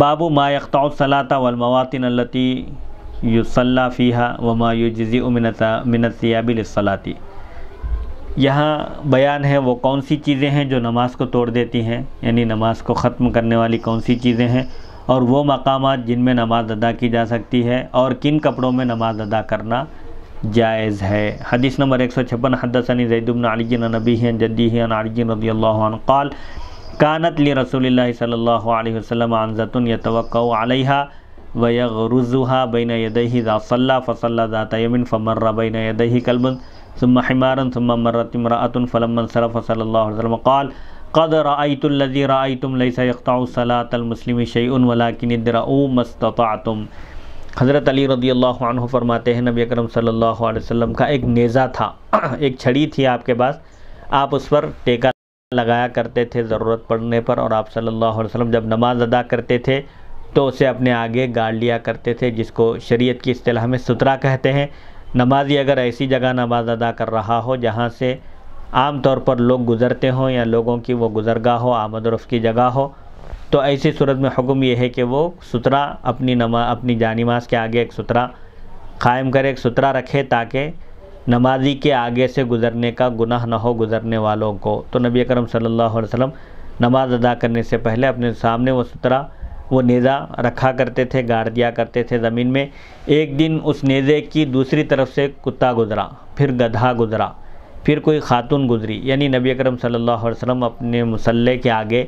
باب ما یقطع الصلاۃ والمواطن التی یصلی فیہا وما یجزئ من الثیاب للصلاۃ۔ یہاں بیان ہے وہ کون سی چیزیں ہیں جو نماز کو توڑ دیتی ہیں، یعنی نماز کو ختم کرنے والی کون سی چیزیں ہیں، اور وہ مقامات جن میں نماز ادا کی جا سکتی ہے، اور کن کپڑوں میں نماز ادا کرنا جائز ہے۔ حدیث نمبر 156، حدثنی زید بن علی عن ابیہ عن جدیہ عن علی رضی اللہ عنہ قال کانت لرسول اللہ صلی اللہ علیہ وسلم عنزۃ یتوکأ علیہا ویغرزها بین یدیہ اذا صلی فصلی ذات یمین فمر بین یدیہ کلب ثم حمارا ثم مرت امرأة فلما انصرف صلی اللہ علیہ وسلم قال قد رأيت الذي رأيتم ليس يقطع صلاة المسلم شيء ولكن ادرؤوا ما استطعتم۔ حضرت علی رضی اللہ عنہ فرماتے ہیں نبی اکرم صلی اللہ علیہ وسلم کا ایک نیزہ تھا، ایک چھڑی تھی آپ کے پاس، آپ اس پر ٹیکا لگایا کرتے تھے ضرورت پڑنے پر، اور آپ صلی اللہ علیہ وسلم جب نماز ادا کرتے تھے تو اسے اپنے آگے گاڑ لیا کرتے تھے، جس کو شریعت کی اصطلاح میں سترہ کہتے ہیں۔ نمازی اگر ایسی جگہ نماز ادا کر رہا ہو جہاں سے عام طور پر لوگ گزرتے ہوں یا لوگوں کی وہ گزرگاہ ہو، آمد و رفت کی جگہ ہو، تو ایسی صورت میں حکم یہ ہے کہ وہ سترہ اپنی جانماز کے آگے ایک سترہ قائم کرے، ایک سترہ رکھے، تاکہ نمازی کے آگے سے گزرنے کا گناہ نہ ہو گزرنے والوں کو۔ تو نبی اکرم صلی اللہ علیہ وسلم نماز ادا کرنے سے پہلے اپنے سامنے وہ سترہ، وہ نیزہ رکھا کرتے تھے، گاڑ دیا کرتے تھے زمین میں۔ ایک دن اس نیزے کی دوسری طرف سے کتا گزرا، پھر گدھا گزرا، پھر کوئی خاتون گزری، یعنی نبی اکرم صلی اللہ علیہ وسلم اپنے مصلی کے آگے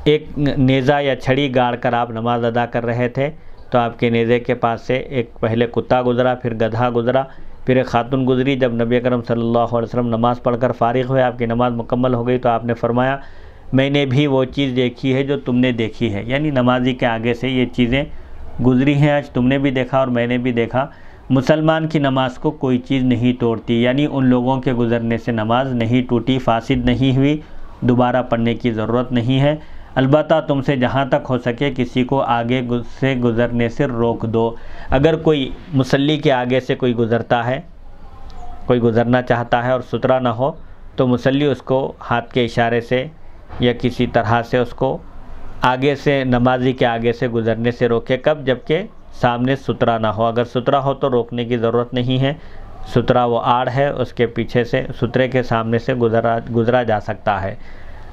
ایک نیزہ یا چھڑی گاڑ کر آپ نماز ادا کر رہے تھے، تو آپ کے نیزے کے پاس سے ایک پہلے کتا گزرا، پھر گدھا گزرا، پھر ایک خاتون گزری۔ جب نبی اکرم صلی اللہ علیہ وسلم نماز پڑھ کر فارغ ہوئے، آپ کی نماز مکمل ہو گئی، تو آپ نے فرمایا میں نے بھی وہ چیز دیکھی ہے جو تم نے دیکھی ہے، یعنی نمازی کے آگے سے یہ چیزیں گزری ہیں، آج تم نے بھی دیکھا اور میں نے بھی دیکھا۔ مسلمان کی نماز کو کوئی چیز نہیں توڑتی، یعنی ان لوگوں کے گزرنے سے نماز نہیں ٹوٹی، فاسد نہیں ہوئی، دوبارہ پڑھنے کی ضرورت نہیں ہے۔ البتہ تم سے جہاں تک ہو سکے کسی کو آگے سے گزرنے سے روک دو۔ اگر کوئی مصلی کے آگے سے کوئی گزرتا ہے، کوئی گزرنا چاہتا ہے اور سترہ نہ ہو، تو مصلی اس کو ہاتھ کے اشارے سے یا کسی طرح سے اس کو آگے سے، نمازی کے آگے سے گزرنے سے روکے۔ کب؟ جبکہ سامنے سترہ نہ ہو۔ اگر سترہ ہو تو روکنے کی ضرورت نہیں ہے، سترہ وہ آڑ ہے، اس کے پیچھے سے سترے کے سامنے سے گزرا جا سکتا ہے۔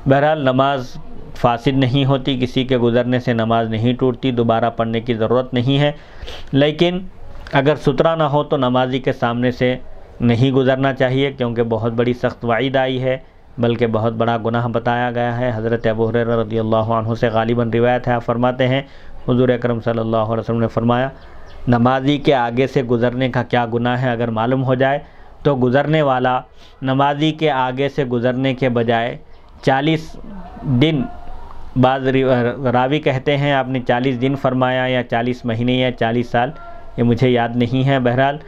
بہرحال نماز فاسد نہیں ہوتی، کسی کے گزرنے سے نماز نہیں ٹوٹتی، دوبارہ پڑھنے کی ضرورت نہیں ہے۔ لیکن اگر سترہ نہ ہو تو نمازی کے سامنے سے نہیں گزرنا چاہیے، کیونکہ بہت بڑی سخت وعید آئی ہے، بلکہ بہت بڑا گناہ بتایا گیا ہے۔ حضرت ابو ہریرہ رضی اللہ عنہ سے غالباً روایت ہے، آپ فرماتے ہیں حضور اکرم صلی اللہ علیہ وسلم نے فرمایا نمازی کے آگے سے گزرنے کا کیا گناہ ہے، اگر معلوم ہو جائے تو گزرنے والا نمازی کے آگے سے گزرنے کے بجائے 40 دن، بعض راوی کہتے ہیں آپ نے 40 دن فرمایا یا 40 مہینے یا 40 سال، یہ مجھے یاد نہیں ہے، بہرحال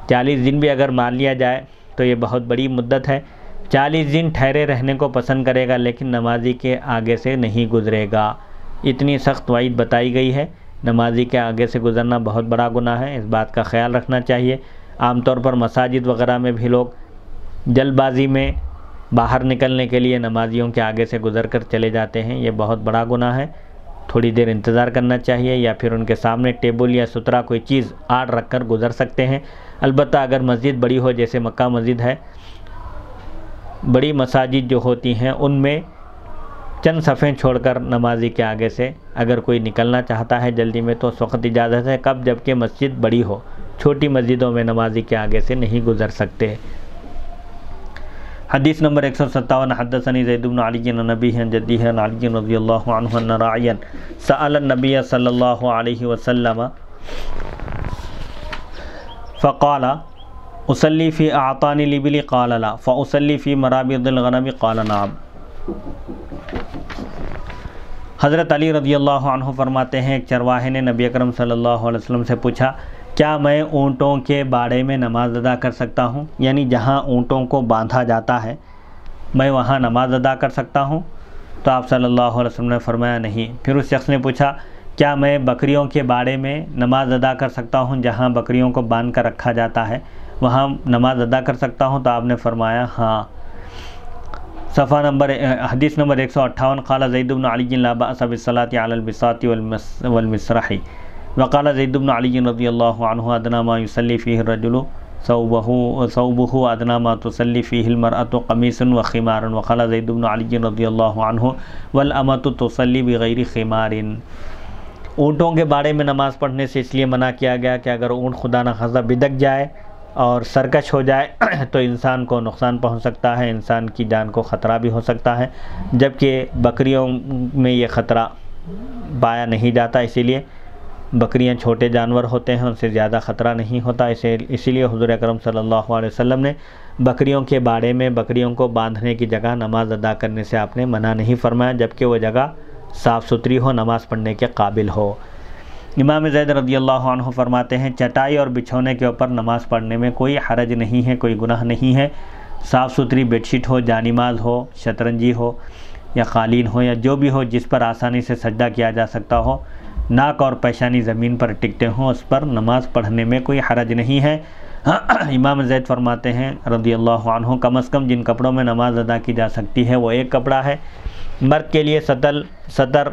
40 دن بھی اگر مان لیا جائے تو یہ بہت بڑی مدت ہے۔ 40 دن ٹھہرے رہنے کو پسند کرے گا لیکن نمازی کے آگے سے نہیں گزرے گا، اتنی سخت وعید بتائی گئی ہے۔ نمازی کے آگے سے گزرنا بہت بڑا گناہ ہے، اس بات کا خیال رکھنا چاہیے۔ عام طور پر مساجد وغیرہ میں بھی لوگ جلد بازی میں باہر نکلنے کے لیے نمازیوں کے آگے سے گزر کر چلے جاتے ہیں، یہ بہت بڑا گناہ ہے۔ تھوڑی دیر انتظار کرنا چاہیے، یا پھر ان کے سامنے ٹیبل یا سترہ کوئی چیز آڑ رکھ کر گزر سکتے ہیں۔ البتہ اگر مسجد بڑی ہو، جیسے مکہ مسجد ہے، بڑی مساجد جو ہوتی ہیں ان میں چند صفیں چھوڑ کر نمازی کے آگے سے اگر کوئی نکلنا چاہتا ہے جلدی میں تو اس وقت اجازت ہے۔ کب؟ جبکہ مسجد بڑی ہو، چھوٹی مسجدوں میں نمازی کے آگے سے نہیں گزر سکتے۔ حدیث نمبر 157، حدثنی زید بن علی عن ابیہ عن جدیہ عن علی رضی اللہ عنہ ان راعیا سأل النبی صلی اللہ علیہ وسلم فقال اصلی فی اعطان الابل قال لا فاصلی فی مرابض الغنم قال نعم۔ حضرت علی رضی اللہ عنہ فرماتے ہیں ایک چرواہے نے نبی اکرم صلی اللہ علیہ وسلم سے پوچھا کیا میں اونٹوں کے باڑے میں نماز ادا کر سکتا ہوں، یعنی جہاں اونٹوں کو باندھا جاتا ہے میں وہاں نماز ادا کر سکتا ہوں؟ تو آپ صلی اللہ علیہ وسلم نے فرمایا نہیں۔ پھر اس شخص نے پوچھا کیا میں بکریوں کے باڑے میں نماز ادا کر سکتا ہوں، جہاں بکریوں کو باندھ کر رکھا جاتا ہے وہاں نماز ادا کر سکتا ہوں؟ تو آپ نے فرمایا ہاں۔ صفحہ نمبر حدیث نمبر 158 قال زید بن علی لا بأس بالصلاة علی البساط والمسرح وقال زید بن علی رضی اللہ عنہ ادنی ما یصلی فیہ الرجل ثوبہ ادنی ما تصلی فیہ المرأة قمیص وخمار وقال زید بن علی رضی اللہ عنہ والامۃ تصلی بغیر خمار۔ اونٹوں کے بارے میں نماز پڑھنے سے اس لیے منع کیا گیا کہ اگر اونٹ خدا نخواستہ بدک جائے اور سرکش ہو جائے تو انسان کو نقصان پہنچ سکتا ہے، انسان کی جان کو خطرہ بھی ہو سکتا ہے، جبکہ بکریوں میں یہ خطرہ پایا نہیں جاتا، اسی لیے بکریاں چھوٹے جانور ہوتے ہیں، ان سے زیادہ خطرہ نہیں ہوتا، اسی لیے حضور اکرم صلی اللہ علیہ وسلم نے بکریوں کے بارے میں بکریوں کو باندھنے کی جگہ نماز ادا کرنے سے آپ نے منع نہیں فرمایا، جبکہ وہ جگہ صاف ستھری ہو، نماز پڑھنے کے قابل ہو۔ امام زید رضی اللہ عنہ فرماتے ہیں چٹائی اور بچھونے کے اوپر نماز پڑھنے میں کوئی حرج نہیں ہے، کوئی گناہ نہیں ہے، صاف ستھری بیڈ شیٹ ہو، جانماز ہو، شطرنجی ہو یا قالین ہو یا جو بھی ہو جس پر آسانی سے سجدہ کیا جا سکتا ہو، ناک اور پیشانی زمین پر ٹکتے ہوں، اس پر نماز پڑھنے میں کوئی حرج نہیں ہے۔ امام زید فرماتے ہیں رضی اللہ عنہ کم از کم جن کپڑوں میں نماز ادا کی جا سکتی ہے وہ ایک کپڑا ہے۔ مرد کے لیے سطر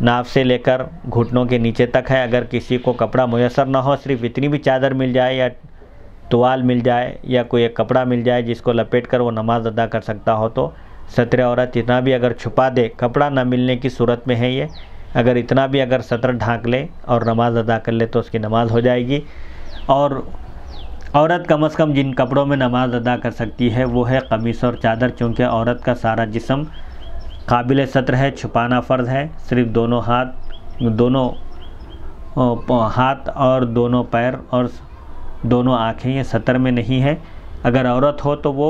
ناف سے لے کر گھٹنوں کے نیچے تک ہے، اگر کسی کو کپڑا میسر نہ ہو، صرف اتنی بھی چادر مل جائے یا توال مل جائے یا کوئی ایک کپڑا مل جائے جس کو لپیٹ کر وہ نماز ادا کر سکتا ہو تو ستر عورت اتنا بھی اگر چھپا دے، کپڑا نہ ملنے کی صورت میں ہے یہ، اگر اتنا بھی اگر سطر ڈھانک لے اور نماز ادا کر لے تو اس کی نماز ہو جائے گی۔ اور عورت کم از کم جن کپڑوں میں نماز ادا کر سکتی ہے وہ ہے قمیص اور چادر، چونکہ عورت کا سارا جسم قابل ستر ہے، چھپانا فرض ہے، صرف دونوں ہاتھ اور دونوں پیر اور دونوں آنکھیں یہ ستر میں نہیں ہے۔ اگر عورت ہو تو وہ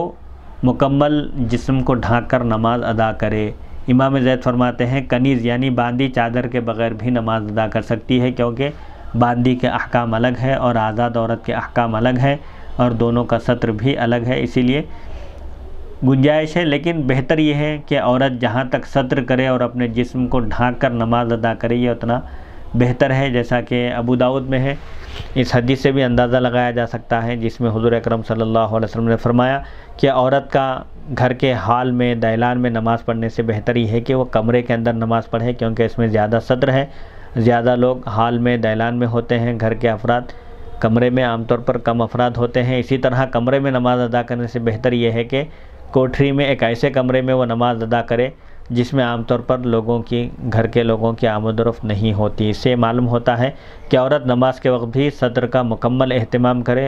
مکمل جسم کو ڈھانک کر نماز ادا کرے۔ امام زید فرماتے ہیں کنیز یعنی باندی چادر کے بغیر بھی نماز ادا کر سکتی ہے، کیونکہ باندی کے احکام الگ ہے اور آزاد عورت کے احکام الگ ہیں اور دونوں کا ستر بھی الگ ہے، اسی لیے گنجائش ہے، لیکن بہتر یہ ہے کہ عورت جہاں تک ستر کرے اور اپنے جسم کو ڈھانک کر نماز ادا کرے، یہ اتنا بہتر ہے، جیسا کہ ابو داؤد میں ہے۔ اس حدیث سے بھی اندازہ لگایا جا سکتا ہے جس میں حضور اکرم صلی اللہ علیہ وسلم نے فرمایا کہ عورت کا گھر کے حال میں دہلان میں نماز پڑھنے سے بہتر یہ ہے کہ وہ کمرے کے اندر نماز پڑھے، کیونکہ اس میں زیادہ ستر ہے، زیادہ لوگ حال میں دہلان میں ہوتے ہیں، گھر کے افراد کمرے میں عام طور پر کم افراد ہوتے ہیں۔ اسی طرح کمرے میں نماز ادا کرنے سے بہتر یہ ہے کہ کوٹھری میں ایک ایسے کمرے میں وہ نماز ادا کرے جس میں عام طور پر گھر کے لوگوں کی آمد و رفت نہیں ہوتی۔ اس سے معلوم ہوتا ہے کہ عورت نماز کے وقت بھی ستر کا مکمل اہتمام کرے۔